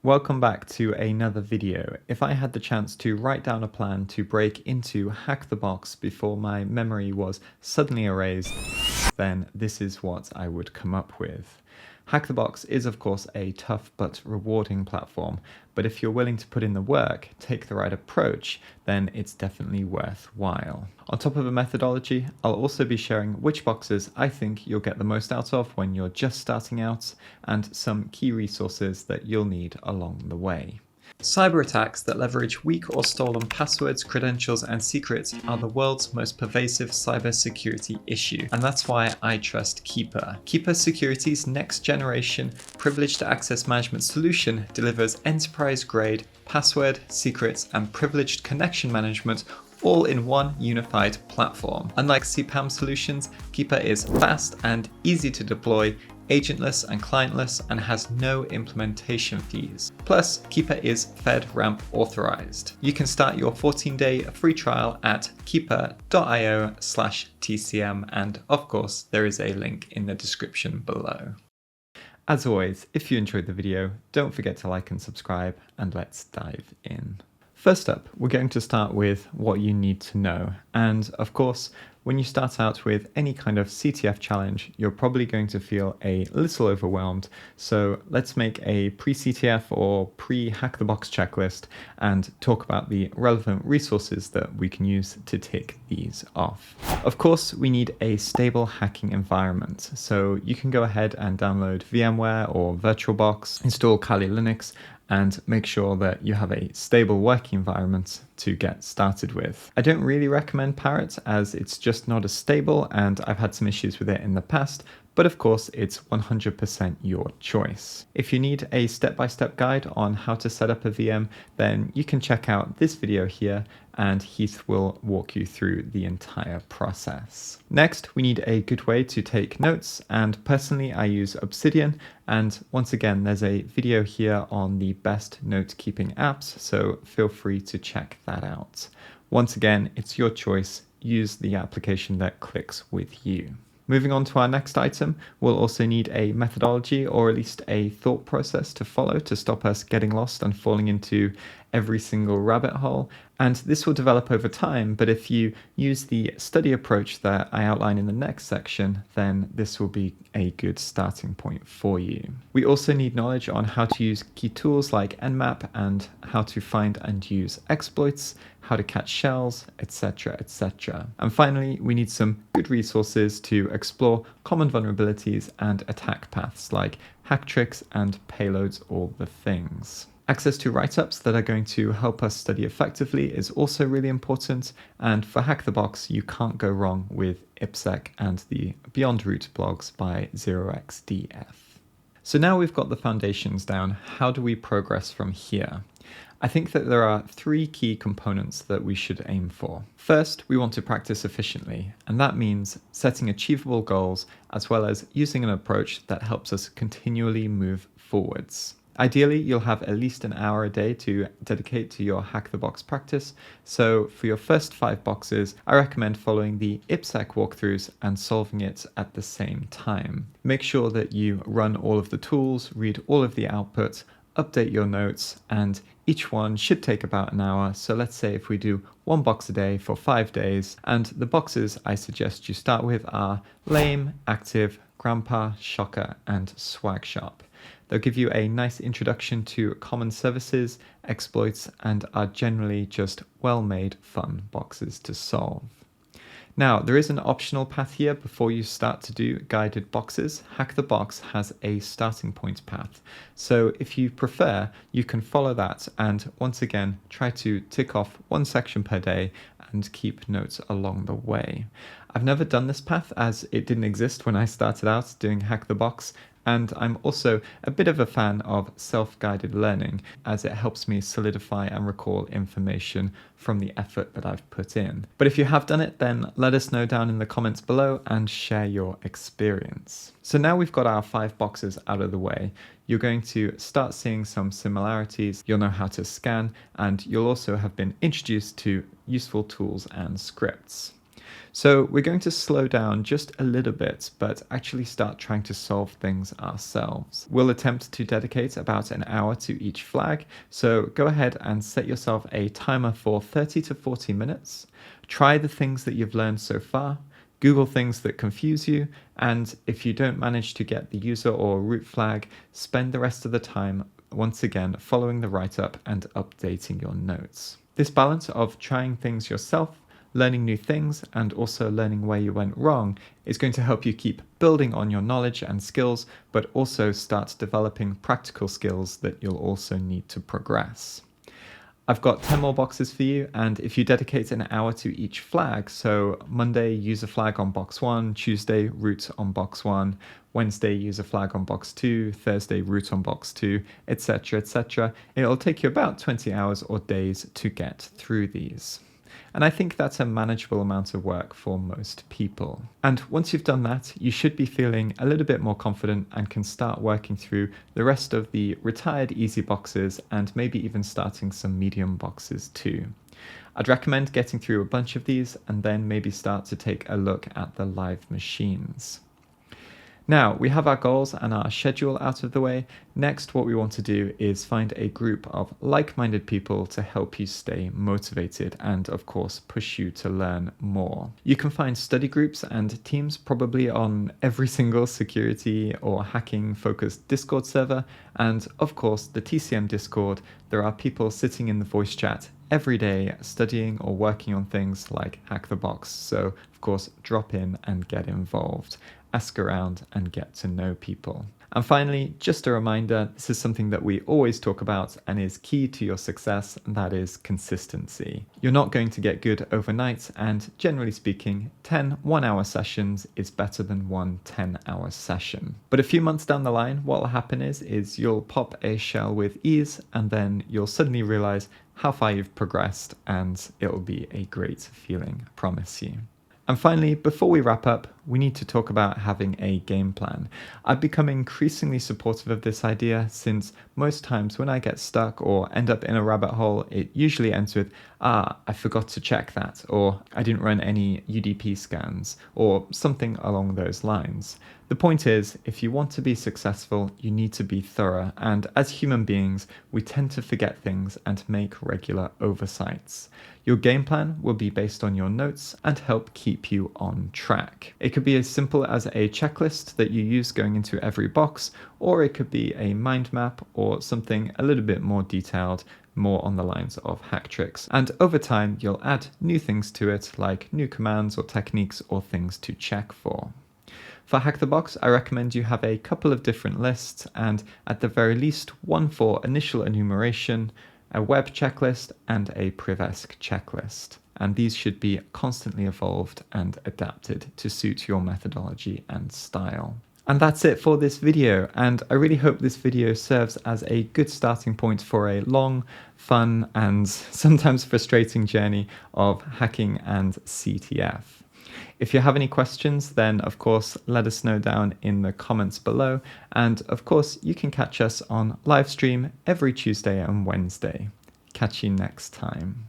Welcome back to another video. If I had the chance to write down a plan to break into HackTheBox before my memory was suddenly erased, then this is what I would come up with. HackTheBox is of course a tough but rewarding platform, but if you're willing to put in the work, take the right approach, then it's definitely worthwhile. On top of a methodology, I'll also be sharing which boxes I think you'll get the most out of when you're just starting out, and some key resources that you'll need along the way. Cyber attacks that leverage weak or stolen passwords, credentials, and secrets are the world's most pervasive cybersecurity issue, and that's why I trust Keeper. Keeper Security's next generation privileged access management solution delivers enterprise-grade password, secrets, and privileged connection management all in one unified platform. Unlike CPAM solutions, Keeper is fast and easy to deploy, agentless and clientless, and has no implementation fees. Plus, Keeper is FedRAMP authorized. You can start your 14-day free trial at keeper.io/TCM, and of course, there is a link in the description below. As always, if you enjoyed the video, don't forget to like and subscribe, and let's dive in. First up, we're going to start with what you need to know. And of course, when you start out with any kind of CTF challenge, you're probably going to feel a little overwhelmed. So let's make a pre-CTF or pre-HackTheBox checklist and talk about the relevant resources that we can use to tick these off. Of course, we need a stable hacking environment. So you can go ahead and download VMware or VirtualBox, install Kali Linux, and make sure that you have a stable working environment to get started with. I don't really recommend Parrot as it's just not as stable, and I've had some issues with it in the past, but of course it's 100% your choice. If you need a step-by-step guide on how to set up a VM, then you can check out this video here, and Heath will walk you through the entire process. Next, we need a good way to take notes, and personally I use Obsidian, and once again there's a video here on the best note-keeping apps, so feel free to check that out. Once again, it's your choice, use the application that clicks with you. Moving on to our next item, we'll also need a methodology or at least a thought process to follow to stop us getting lost and falling into every single rabbit hole. And this will develop over time, but if you use the study approach that I outline in the next section, then this will be a good starting point for you. We also need knowledge on how to use key tools like Nmap and how to find and use exploits, how to catch shells, etc., etc. And finally, we need some good resources to explore common vulnerabilities and attack paths like hack tricks and payloads, all the things. Access to write-ups that are going to help us study effectively is also really important, and for HackTheBox you can't go wrong with IPSec and the Beyond Root blogs by 0xDF. So now we've got the foundations down, how do we progress from here? I think that there are three key components that we should aim for. First, we want to practice efficiently, and that means setting achievable goals as well as using an approach that helps us continually move forwards. Ideally, you'll have at least an hour a day to dedicate to your HackTheBox practice, so for your first 5 boxes, I recommend following the IPSec walkthroughs and solving it at the same time. Make sure that you run all of the tools, read all of the output, update your notes, and each one should take about an hour. So let's say if we do 1 box a day for 5 days, and the boxes I suggest you start with are Lame, Active, Grandpa, Shocker, and Swag Shop. They'll give you a nice introduction to common services, exploits, and are generally just well-made, fun boxes to solve. Now, there is an optional path here before you start to do guided boxes. HackTheBox has a starting point path. So if you prefer, you can follow that and once again, try to tick off 1 section per day and keep notes along the way. I've never done this path as it didn't exist when I started out doing HackTheBox, and I'm also a bit of a fan of self-guided learning as it helps me solidify and recall information from the effort that I've put in. But if you have done it, then let us know down in the comments below and share your experience. So now we've got our 5 boxes out of the way, you're going to start seeing some similarities, you'll know how to scan, and you'll also have been introduced to useful tools and scripts. So we're going to slow down just a little bit, but actually start trying to solve things ourselves. We'll attempt to dedicate about an hour to each flag, so go ahead and set yourself a timer for 30 to 40 minutes. Try the things that you've learned so far, Google things that confuse you, and if you don't manage to get the user or root flag, spend the rest of the time once again following the write-up and updating your notes. This balance of trying things yourself, learning new things, and also learning where you went wrong is going to help you keep building on your knowledge and skills, but also start developing practical skills that you'll also need to progress. I've got 10 more boxes for you, and if you dedicate an hour to each flag, so Monday use a flag on box 1, Tuesday root on box 1, Wednesday use a flag on box 2, Thursday root on box 2, etc., it'll take you about 20 hours or days to get through these. And I think that's a manageable amount of work for most people. And once you've done that, you should be feeling a little bit more confident and can start working through the rest of the retired easy boxes and maybe even starting some medium boxes too. I'd recommend getting through a bunch of these and then maybe start to take a look at the live machines. Now, we have our goals and our schedule out of the way. Next, what we want to do is find a group of like-minded people to help you stay motivated and, of course, push you to learn more. You can find study groups and teams probably on every single security or hacking-focused Discord server, and, of course, the TCM Discord. There are people sitting in the voice chat every day studying or working on things like HackTheBox, so, of course, drop in and get involved. Ask around and get to know people. And finally, just a reminder, this is something that we always talk about and is key to your success, and that is consistency. You're not going to get good overnight, and generally speaking, 10 one-hour sessions is better than one 10-hour session. But a few months down the line, what will happen is you'll pop a shell with ease, and then you'll suddenly realize how far you've progressed, and it'll be a great feeling, I promise you. And finally, before we wrap up, we need to talk about having a game plan. I've become increasingly supportive of this idea since most times when I get stuck or end up in a rabbit hole, it usually ends with, I forgot to check that, or I didn't run any UDP scans, or something along those lines. The point is, if you want to be successful, you need to be thorough, and as human beings, we tend to forget things and make regular oversights. Your game plan will be based on your notes and help keep you on track. It could be as simple as a checklist that you use going into every box, or it could be a mind map or something a little bit more detailed, more on the lines of hack tricks. And over time, you'll add new things to it, like new commands or techniques or things to check for. For HackTheBox, I recommend you have a couple of different lists, and at the very least one for initial enumeration, a web checklist, and a Privesc checklist. And these should be constantly evolved and adapted to suit your methodology and style. And that's it for this video, and I really hope this video serves as a good starting point for a long, fun, and sometimes frustrating journey of hacking and CTF. If you have any questions, then of course let us know down in the comments below, and of course you can catch us on live stream every Tuesday and Wednesday. Catch you next time.